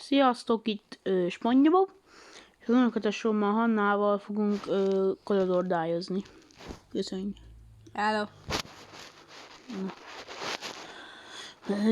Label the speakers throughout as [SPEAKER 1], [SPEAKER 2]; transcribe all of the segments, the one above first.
[SPEAKER 1] Sziasztok, itt SpongeBob, és az unokatesómmal Hannával fogunk kolodordájozni. Köszönjük.
[SPEAKER 2] Hello.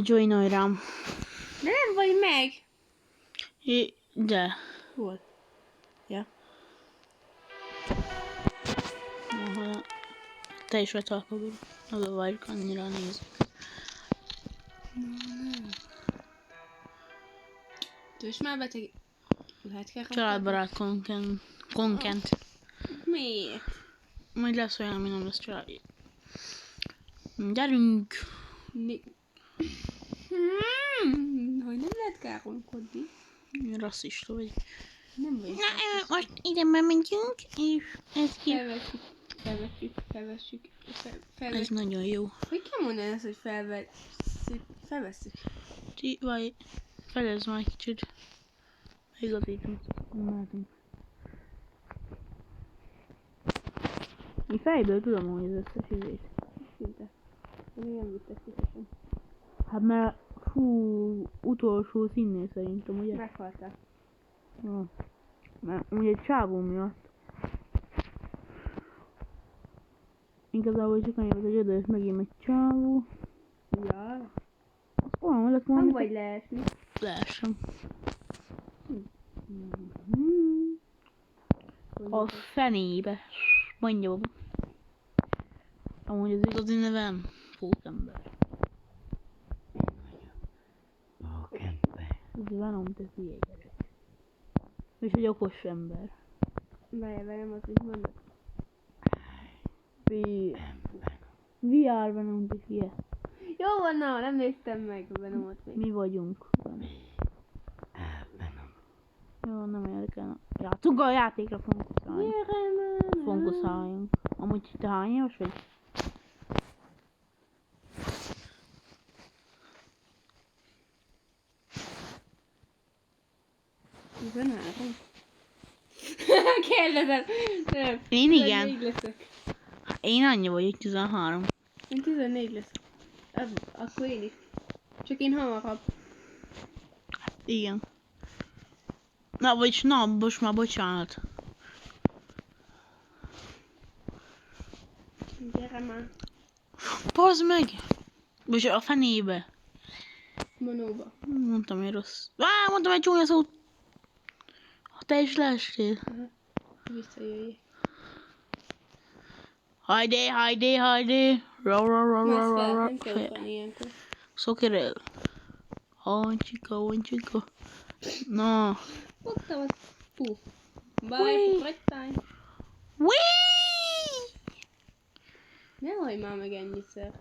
[SPEAKER 1] Joinolj rám.
[SPEAKER 2] De nem vagy meg.
[SPEAKER 1] De.
[SPEAKER 2] Hol? Ja.
[SPEAKER 1] Te is vagy talpagod. Az vagy annyira néz.
[SPEAKER 2] Tős már beteg... Lehet kell
[SPEAKER 1] Családbarát content.
[SPEAKER 2] Miért?
[SPEAKER 1] Majd lesz olyan, ami nem lesz család. Gyerünk!
[SPEAKER 2] Hogy nem lehet káromkodni.
[SPEAKER 1] Rasszista vagy.
[SPEAKER 2] Nem vagy.
[SPEAKER 1] Na, most ide megyünk, és ez ki.
[SPEAKER 2] Felvessük.
[SPEAKER 1] Ez nagyon jó.
[SPEAKER 2] Hogy kell mondani ezt, hogy felvesszük?
[SPEAKER 1] Vagy felezd már kicsit. Igazítunk. Mehetünk. Én fejből tudom, hogy az összes izét.
[SPEAKER 2] Szinte. De még nem vittek szívesen.
[SPEAKER 1] Hát mert utolsó színnél szerintem, ugye?
[SPEAKER 2] Meghaltál.
[SPEAKER 1] Ja. Mert ugye egy csávó miatt. Igazából csak annyi volt, hogy oda és megint egy csávó.
[SPEAKER 2] Ja.
[SPEAKER 1] Azt olyan lett volna.
[SPEAKER 2] Nem vagy leesni.
[SPEAKER 1] Leesem. A fenébe. Mondja. Amúgy az igazi nevem Pókember. Ez Venom, te hülye gyerek. És egy okos ember.
[SPEAKER 2] Várjál, nem azt is mondod.
[SPEAKER 1] VR Venom, te hülye.
[SPEAKER 2] Jó van, na, nem néztem meg a Venomot még.
[SPEAKER 1] Mi vagyunk. Jó, nem érdekel. Játszunk a játékra, fonkuszáljunk. Amúgy te hány éves vagy?
[SPEAKER 2] Van 3. Kérdezem. Nem.
[SPEAKER 1] Én igen.
[SPEAKER 2] 14 leszek.
[SPEAKER 1] Én annyi vagyok, 13.
[SPEAKER 2] Én 14 leszek. Akkor én is. Csak én hamarabb.
[SPEAKER 1] Igen. Na, vagyis most már bocsánat.
[SPEAKER 2] Gyere már.
[SPEAKER 1] Bazd meg! Most a fenébe.
[SPEAKER 2] Monóba.
[SPEAKER 1] Mondtam egy rossz. Mondtam egy csúnya szót. Ha te is leestél.
[SPEAKER 2] Visszajöjjék.
[SPEAKER 1] Hajde.
[SPEAKER 2] Mász fel, nem kell utáni ilyenkor.
[SPEAKER 1] Szokerel. Honcsika. Na.
[SPEAKER 2] Fogtam azt. Fú. Bye, frettány. Ne hajj már meg ennyiszer.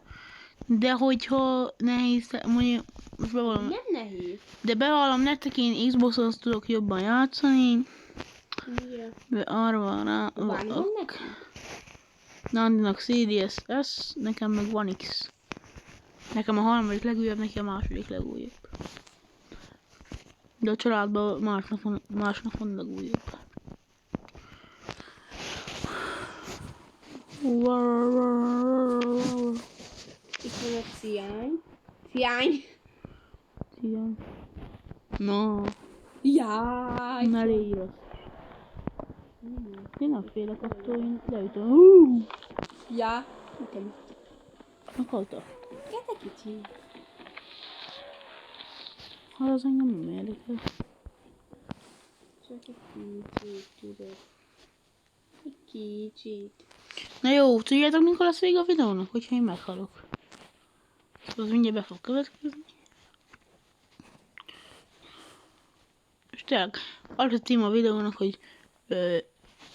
[SPEAKER 1] De hogyha nehéz, mondjuk, most bevallom.
[SPEAKER 2] Nem nehéz.
[SPEAKER 1] De bevallom nektek, én Xbox-on tudok jobban játszani.
[SPEAKER 2] Igen.
[SPEAKER 1] De arra van rá.
[SPEAKER 2] Van nekünk?
[SPEAKER 1] Nandinak Series S, nekem meg One X. Nekem a harmadik legújabb, neki a második legújabb. De a családban másnak van legújabb.
[SPEAKER 2] Itt van egy Ciány.
[SPEAKER 1] No.
[SPEAKER 2] Jaj.
[SPEAKER 1] Ne légy rossz. Én nem félek attól, én leütöm.
[SPEAKER 2] Ja. Nekem.
[SPEAKER 1] Meghalt.
[SPEAKER 2] Gyere kicsi.
[SPEAKER 1] Hát az engem nem érdekel.
[SPEAKER 2] Csak egy kicsit, tudod. Egy kicsit.
[SPEAKER 1] Na jó, tudjátok mikor lesz vége a videónak, hogyha én meghalok? Az mindjárt be fog következni. És tényleg, azt cím a videónak, hogy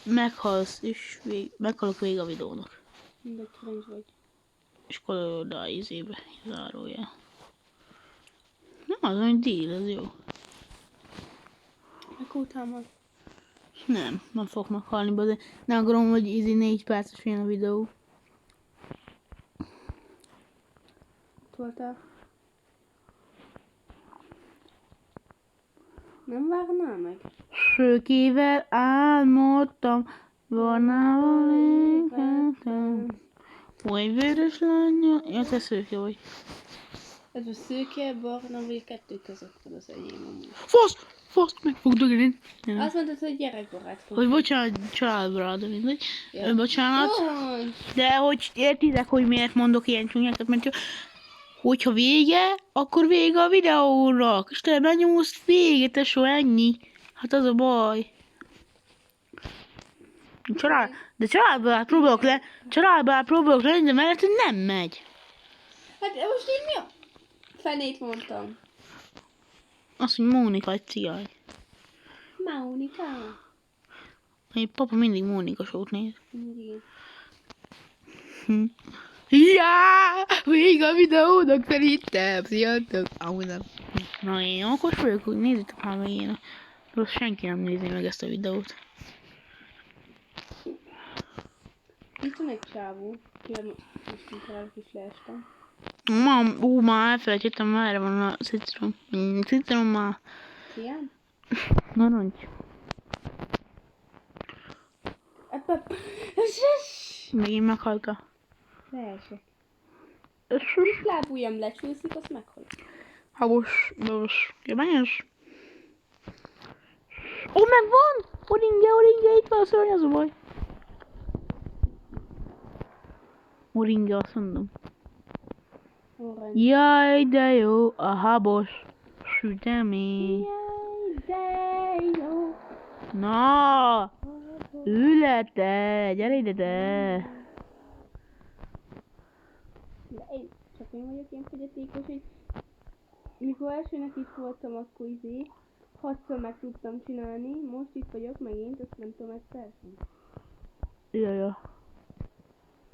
[SPEAKER 1] meghalsz, és meghalok vége a videónak.
[SPEAKER 2] De cringe vagy.
[SPEAKER 1] És kolodá izébe zárója. Nem az, hogy deal, ez jó.
[SPEAKER 2] Megkótál.
[SPEAKER 1] Nem fogok meghalni, de nem akarom, hogy 4 perces ilyen a videó.
[SPEAKER 2] Ott voltál. Nem várnál meg?
[SPEAKER 1] Sőkével álmodtam, barnával égettem. Oly vörös lánya. Ja, te szőke vagy.
[SPEAKER 2] Ez a szőke, barna, vagy a kettő között van az enyém amúgy.
[SPEAKER 1] Fasz, meg fog dögni.
[SPEAKER 2] Azt mondtad, hogy gyerekbarát.
[SPEAKER 1] Hogy bocsánat, családbarát, de mindegy.
[SPEAKER 2] Ja.
[SPEAKER 1] Bocsánat.
[SPEAKER 2] Jó.
[SPEAKER 1] De hogy értitek, hogy miért mondok ilyen csúnyákat, mert hogyha vége, akkor vége a videónak. És te benyomsz vége, tesó, ennyi. Hát az a baj. Családbarát próbálok lenni, de mellett nem megy.
[SPEAKER 2] Hát most én mi a fenét mondtam?
[SPEAKER 1] Azt, hogy Mónika egy cigány.
[SPEAKER 2] Mónika.
[SPEAKER 1] Én papa mindig Mónika sót néz.
[SPEAKER 2] Igen.
[SPEAKER 1] Ja, vége a videónak szerintem. Sziasztok. Amúgy nem. Na én okos vagyok, hogy nézzétek már meg én. Rossz, senki nem nézi meg ezt a videót.
[SPEAKER 2] Itt van egy csávó. Most inkább is leestem.
[SPEAKER 1] Már elfelejtettem, merre van a citrom. Citrom már.
[SPEAKER 2] Ilyen?
[SPEAKER 1] Narancs. Megint meghalka.
[SPEAKER 2] Leesek. Kis lábujjam lecsúszik, azt meghal.
[SPEAKER 1] Habos. Keményes. Ó, megvan! Oringe, itt van a szörny, az a baj. Oringe, azt mondom. Jaj, de jó, a habos sütemény.
[SPEAKER 2] Jaj, de jó.
[SPEAKER 1] Na, ülj le te, gyere ide te.
[SPEAKER 2] De csak én vagyok ilyen fogyatékos, hogy mikor elsőnek itt voltam, akkor 6-szor meg tudtam csinálni, most itt vagyok megint, azt nem tudom egyszer.
[SPEAKER 1] Ja.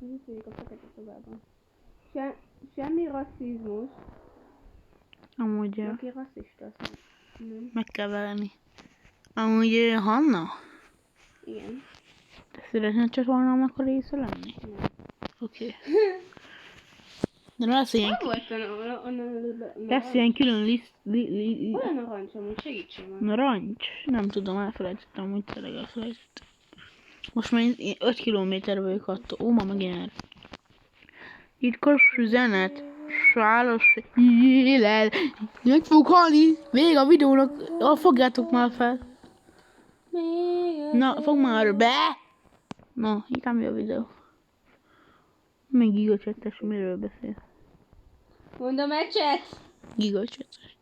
[SPEAKER 2] Itt vagyok a fekete szobában. Semmi rasszizmus.
[SPEAKER 1] Amúgy,
[SPEAKER 2] Aki rasszista, azt nem.
[SPEAKER 1] meg kell veleni. Amúgy, Hanna?
[SPEAKER 2] Igen.
[SPEAKER 1] Te szeretnél csatornámnak a része lenni?
[SPEAKER 2] Nem.
[SPEAKER 1] Oké. De lesz ilyen,
[SPEAKER 2] Hol volt
[SPEAKER 1] lesz ilyen külön
[SPEAKER 2] olyan narancs, amúgy segítsen már.
[SPEAKER 1] narancs? Nem tudom, elfelejtettem, hogy tényleg elfelejtettem. Most már 5 kilométerre vagyok attól. Ó, ma megint el. Titkos üzenet. Sáros élet. Meg fog halni. Vég a videónak. Fogjátok már fel. Na, fog már be. Na, itt mi a videó. Még gigacsettes, miről beszél?
[SPEAKER 2] Mondom ecset!
[SPEAKER 1] Gigacsettes.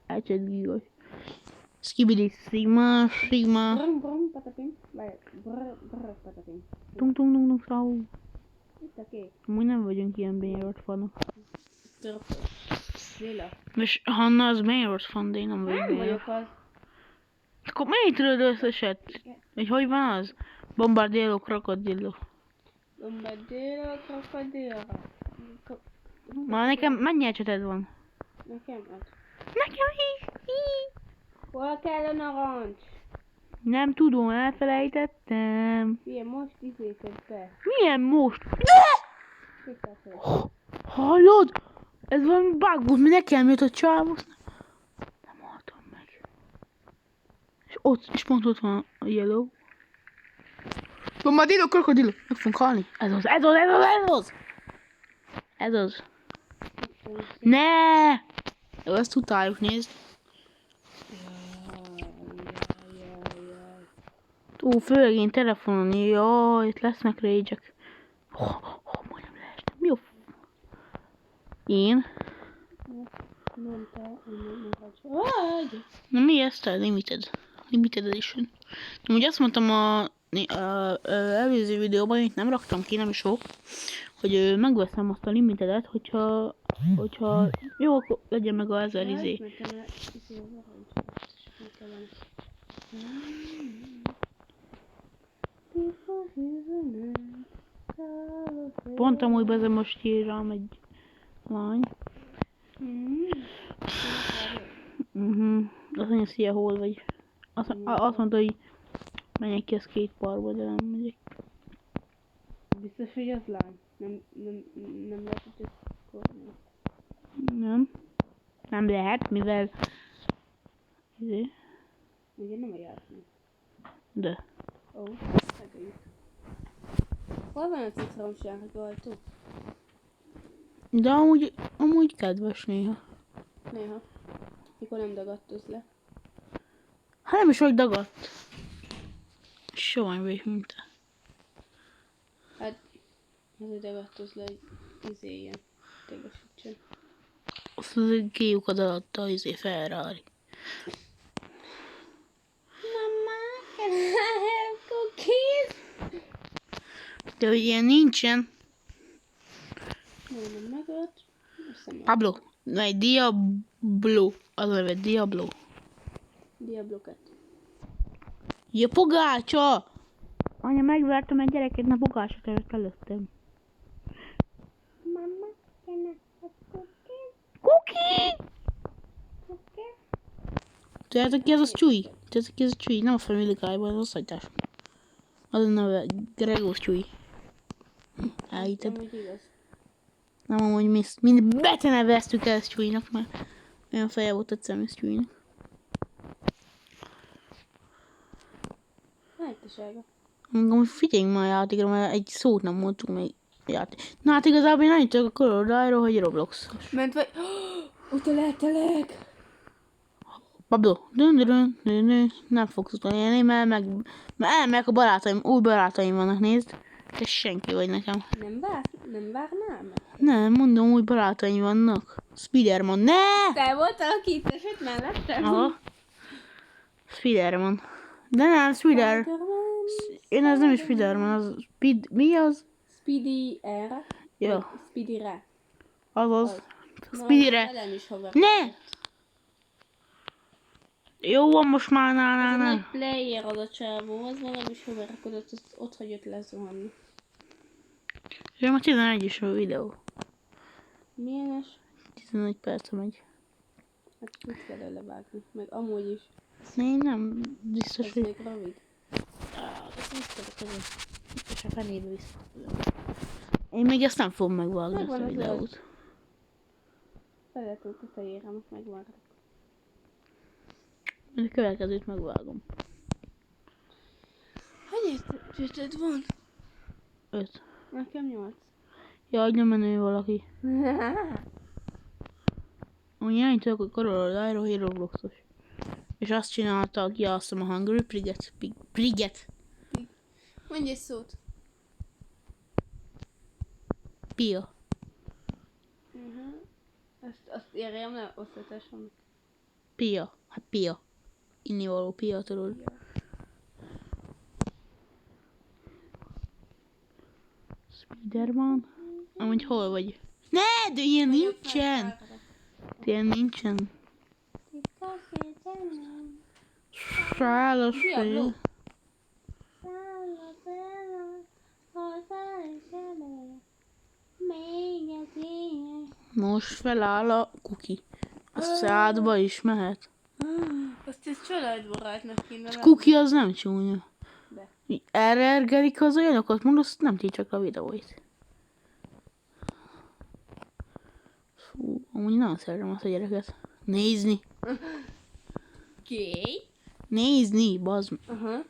[SPEAKER 1] Ecset gigas. Skibidi sigma.
[SPEAKER 2] Brum, patapim. Brr, patapim.
[SPEAKER 1] Tung, szau.
[SPEAKER 2] Itt a kék.
[SPEAKER 1] Amúgy nem vagyunk ilyen Bayreuth fanok.
[SPEAKER 2] Lila.
[SPEAKER 1] És Hanna az Bayreuth fan, de én nem vagyok
[SPEAKER 2] Nem
[SPEAKER 1] Bayreuth.
[SPEAKER 2] vagyok az.
[SPEAKER 1] Akkor melyik tudod összeset? Vagy hogy van az? Bombardéló, krokodilló.
[SPEAKER 2] Bombardéro, krokodilra.
[SPEAKER 1] Már nekem mennyi ecseted van?
[SPEAKER 2] Nekem az.
[SPEAKER 1] Nekem is.
[SPEAKER 2] Hol kell a narancs?
[SPEAKER 1] Nem tudom, elfelejtettem.
[SPEAKER 2] Ilyen most izéted be.
[SPEAKER 1] Milyen most?
[SPEAKER 2] Köszönöm.
[SPEAKER 1] Hallod? Ez valami bug volt, mi nekem jött a csávos. Nem haltam meg. És pont ott van a yellow. Bombardéló, krokodilló. Meg fogunk halni. Ez az. Ne! Jó, ezt utáljuk, nézd. Ó, főleg én telefonon, jaj, itt lesznek rage-ek. Majdnem leestem. Mi a én?
[SPEAKER 2] Nem te, nem vagy.
[SPEAKER 1] Na mi ezt? Limited edition. De úgy azt mondtam a előző videóban, amit nem raktam ki, nem is sok, hogy megveszem azt a limitedet, hogyha jó, akkor legyen meg a 1000 izé. Pont amúgy bezem most ír rám egy lány. Azt mondja, szia, hol vagy? Azt mondta, hogy menjek ki a skateparkba, de nem megyek.
[SPEAKER 2] Biztos, hogy az lány. Nem lehet, hogy ez kormány.
[SPEAKER 1] Nem lehet, mivel... Izé.
[SPEAKER 2] Ugye nem a Jászló.
[SPEAKER 1] De.
[SPEAKER 2] Ó, megöljük. Hol van a citromsárga ajtó?
[SPEAKER 1] De amúgy kedves néha.
[SPEAKER 2] Néha. Mikor nem dagadtoz le.
[SPEAKER 1] Hát nem is vagy dagadt. Soha vagy, mint te.
[SPEAKER 2] Hát, azért dagadtoz le, hogy ilyen. Tégesítsen.
[SPEAKER 1] Azt az kiukat alatt a Ferrari.
[SPEAKER 2] Mama, can I have cookies?
[SPEAKER 1] De hogy ilyen nincsen.
[SPEAKER 2] Nem megölt.
[SPEAKER 1] Pablo, egy Diablo. Az a neve Diablo.
[SPEAKER 2] Diablo 2.
[SPEAKER 1] Ja, pogácsa! Anya, megvertem egy gyereket, na pogácsa kellett előttem.
[SPEAKER 2] Mama, can I have cookies?
[SPEAKER 1] Cookie!
[SPEAKER 2] Cookies?
[SPEAKER 1] Tudjátok ki ez a Chewie? Tudjátok ki ez a Chewie? Nem a Family Guy-ban, az osztálytárs. Az a neve Gregor Chewie. Elhitted.
[SPEAKER 2] Amúgy igaz.
[SPEAKER 1] Nem amúgy mind beteneveztük el ezt Chewie-nak, mert olyan feje volt a Miss Chewie-nak.
[SPEAKER 2] Hájtasága.
[SPEAKER 1] Amúgy figyeljünk már a játékra, mert egy szót nem mondtunk még játék. Na hát igazából én annyit tudok a Coloráról, hogy Robloxos.
[SPEAKER 2] Ment vagy... Utaláltalak!
[SPEAKER 1] Pablo, nem fogsz utolni, mert elmegyek a barátaim, új barátaim vannak, nézd. Te senki vagy nekem.
[SPEAKER 2] Nem várnál meg?
[SPEAKER 1] Nem, mondom, új barátaim vannak. Spiderman, ne!
[SPEAKER 2] Te voltál a kéteset mellettem?
[SPEAKER 1] Aha. Spiderman. De nem, Spider. Én ez nem is Spiderman, az mi az?
[SPEAKER 2] Speedy R.
[SPEAKER 1] Ja,
[SPEAKER 2] Speedy R.
[SPEAKER 1] azaz. Speedre.
[SPEAKER 2] Velem is haver.
[SPEAKER 1] Ne! Jó van most már,
[SPEAKER 2] Ez a
[SPEAKER 1] na.
[SPEAKER 2] nagy player az a csávó, az velem is haverkodott, azt ott hagyott lezuhanni.
[SPEAKER 1] És már 11 is a videó.
[SPEAKER 2] Milyenes?
[SPEAKER 1] 11 perc megy.
[SPEAKER 2] Hát mit kell levágni, meg amúgy is.
[SPEAKER 1] Én nem biztos,
[SPEAKER 2] Ez
[SPEAKER 1] hogy...
[SPEAKER 2] még rövid.
[SPEAKER 1] Ezt visszatadok, és a fenébe vissza. Én még ezt nem fogom megvágni, ezt
[SPEAKER 2] Megvan
[SPEAKER 1] a
[SPEAKER 2] az
[SPEAKER 1] videót.
[SPEAKER 2] Felejtett a fejére, most megvágod.
[SPEAKER 1] A következőt megvágom.
[SPEAKER 2] Hány érted van?
[SPEAKER 1] 5.
[SPEAKER 2] Nekem 8.
[SPEAKER 1] Jaj, nem menő valaki. Úgy én tudok a Corolla hogy Robloxos. És azt csinálta, aki azt a Hungry Priget.
[SPEAKER 2] Mondj egy szót.
[SPEAKER 1] Pia.
[SPEAKER 2] Azt írjam le, osztatásom.
[SPEAKER 1] Pia. Hát pia. Innivaló pia, tudod. Spiderman. Amúgy hol vagy? Ne, de ilyen nincsen. Ilyen nincsen. Sálos
[SPEAKER 2] Diablo.
[SPEAKER 1] vagy. Most feláll a kuki. A szádba is mehet.
[SPEAKER 2] Azt ez családbarátnak kéne
[SPEAKER 1] A kuki az nem csúnya.
[SPEAKER 2] De.
[SPEAKER 1] Erre ergelik az olyanokat, mondod, azt nem tiltsak a videóit. Fú, amúgy nagyon szeretem azt a gyereket. Nézni.
[SPEAKER 2] Gay?
[SPEAKER 1] Nézni, bazd.
[SPEAKER 2] Aha.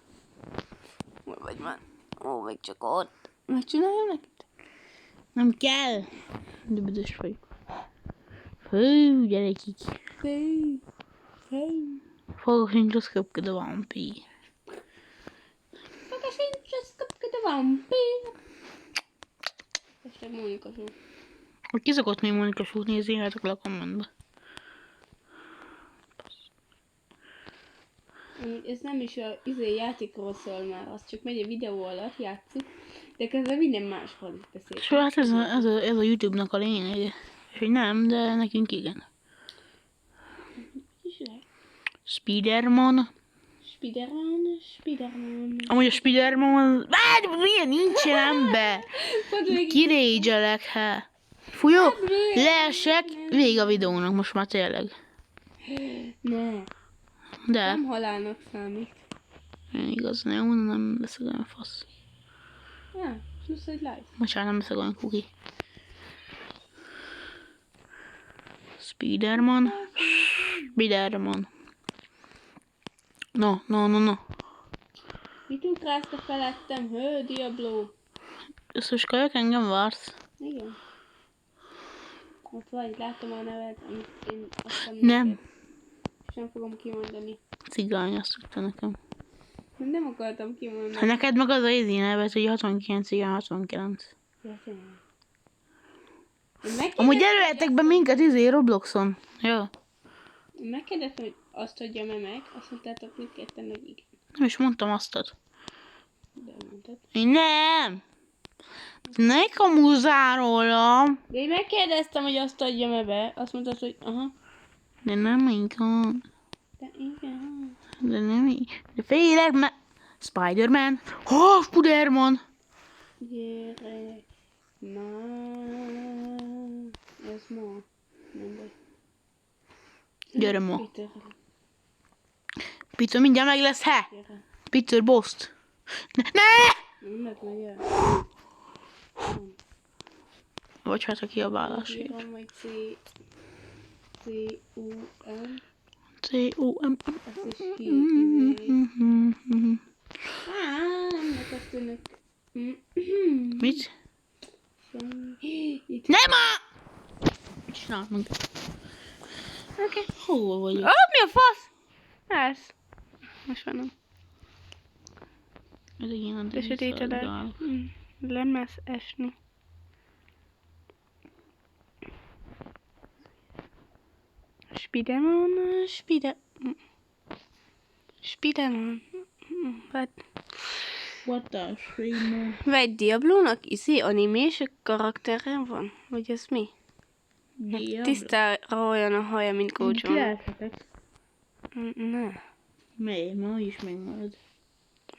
[SPEAKER 2] Hol vagy már? Ó, még csak ott. Megcsináljam neked?
[SPEAKER 1] Nem kell. De büdös vagyok. Fú, gyerekik.
[SPEAKER 2] Hey.
[SPEAKER 1] Fogok nincs az köpköd a vampír.
[SPEAKER 2] Fogas nincs, az kapkod a vampír. Hashtag Mónika Show.
[SPEAKER 1] Hogy ki szokott még Mónika Show-t nézni, írjátok le a kommentbe.
[SPEAKER 2] Ez nem is a játékról szól már, az csak megy a videó alatt, játszik, de közben minden másról is beszél.
[SPEAKER 1] És hát ez a YouTube-nak a lényege. És hogy nem, de nekünk igen.
[SPEAKER 2] Is lehet.
[SPEAKER 1] Spiderman.
[SPEAKER 2] Spiderman.
[SPEAKER 1] Amúgy a Spiderman az... Várj, milyen nincsen ember! Kirégyelek, hát. Fú, jó, leesek, vége a videónak most már tényleg.
[SPEAKER 2] Ne,
[SPEAKER 1] De,
[SPEAKER 2] nem halálnak számít.
[SPEAKER 1] igaz, nem leszek olyan fasz.
[SPEAKER 2] Ja, plusz egy live.
[SPEAKER 1] Bocsánat, nem leszek olyan kuki. Spiderman. No.
[SPEAKER 2] Mit ugráztak felettem? Hő, Diablo.
[SPEAKER 1] Összes kajak, engem vársz.
[SPEAKER 2] Igen. Ott vagy, látom a nevet, amit én adtam
[SPEAKER 1] Nem.
[SPEAKER 2] neked. És nem fogom kimondani.
[SPEAKER 1] Cigány, azt tudta nekem.
[SPEAKER 2] Nem akartam kimondani.
[SPEAKER 1] Hát neked meg az a izé nevet, hogy 69, igen, 69.
[SPEAKER 2] Ja, tényleg. Megkérdeztem,
[SPEAKER 1] Amúgy jelöljetek be minket izé Robloxon. Jó.
[SPEAKER 2] Megkérdeztem, hogy azt adjam-e meg, azt mondtátok mindketten, hogy igen.
[SPEAKER 1] Nem is mondtam aztat.
[SPEAKER 2] De mondtad.
[SPEAKER 1] Én nem. Ne kamúzzál rólam.
[SPEAKER 2] De én megkérdeztem, hogy azt adjam-e be, azt mondtad, hogy aha.
[SPEAKER 1] De nem igen.
[SPEAKER 2] De igen.
[SPEAKER 1] De nem így. De félek, mert... Spider-Man. Spider-Man.
[SPEAKER 2] Gyerek. Na. Ez ma. Nem baj.
[SPEAKER 1] Gyere ma.
[SPEAKER 2] Peter.
[SPEAKER 1] Pizza mindjárt meg lesz, he?
[SPEAKER 2] Gyere.
[SPEAKER 1] Pizza Bost. Ne!
[SPEAKER 2] Nem lehet meg
[SPEAKER 1] Vagy hát a kiabálásért.
[SPEAKER 2] Van majd C-U-M.
[SPEAKER 1] C-O-M.
[SPEAKER 2] Azt is nem azt önök.
[SPEAKER 1] Mit?
[SPEAKER 2] Itt.
[SPEAKER 1] Nem a... Csinálj meg.
[SPEAKER 2] Oké.
[SPEAKER 1] Hol vagyok?
[SPEAKER 2] Mi a fasz? Ez. Most van nem.
[SPEAKER 1] Ez igen, a
[SPEAKER 2] De sötétedek. Lemesz esni. Spiderman. Hát,
[SPEAKER 1] What the shrimp?
[SPEAKER 2] vagy Diablónak animés karaktere van? Vagy ez mi? Tisztára olyan a haja, mint Coachon.
[SPEAKER 1] Lehetek.
[SPEAKER 2] Ne.
[SPEAKER 1] Miért? Ma is megmarad.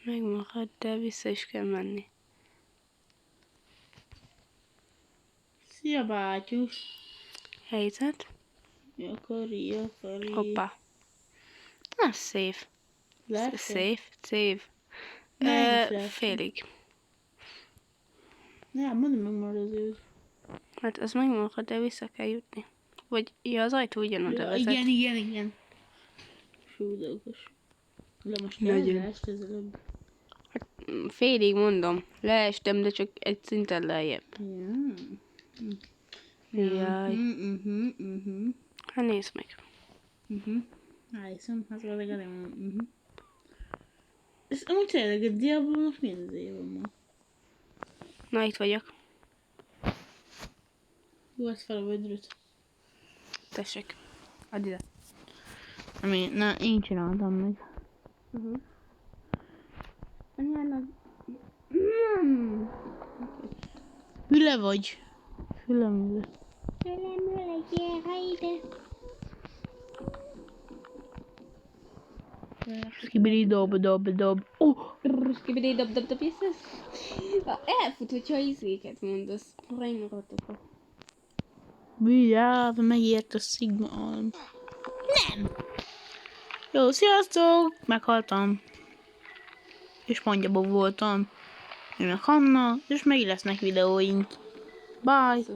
[SPEAKER 2] Megmarad, de vissza is kell menni.
[SPEAKER 1] Szia, bátyus.
[SPEAKER 2] Helyzet?
[SPEAKER 1] Jakari.
[SPEAKER 2] Hoppá. Na, safe.
[SPEAKER 1] Lesz?
[SPEAKER 2] Save.
[SPEAKER 1] Melyik lesz?
[SPEAKER 2] Félig.
[SPEAKER 1] Nem, mondom, megmarad az őt.
[SPEAKER 2] Hát az megmarad, de vissza kell jutni. Vagy, ja, az ajtó ugyanoda vezet.
[SPEAKER 1] Igen. Fú, de okos. De most
[SPEAKER 2] Nagyon.
[SPEAKER 1] leest ez előbb.
[SPEAKER 2] Félig mondom. Leestem, de csak egy szinten lejjebb. Jaj. Hát nézd meg.
[SPEAKER 1] Állítom, hát valami nem. Ez amúgy tényleg a Diablónak milyen az éve ma?
[SPEAKER 2] Na, itt vagyok.
[SPEAKER 1] Jó, ezt fel a vödröt.
[SPEAKER 2] Tessék. Add ide.
[SPEAKER 1] Én csináltam meg.
[SPEAKER 2] Anyának...
[SPEAKER 1] Hüle vagy? Fülemüle.
[SPEAKER 2] gyere ide.
[SPEAKER 1] Skibidi dob.
[SPEAKER 2] Skibidi dob, jössz? Elfut, hogyha izéket mondasz. Rajnogatok.
[SPEAKER 1] Vigyázz, megért a Sigma Alm. Nem! Jó, sziasztok! Meghaltam. És mondjabban voltam. Én meg Hanna, és még lesznek videóink. Bye!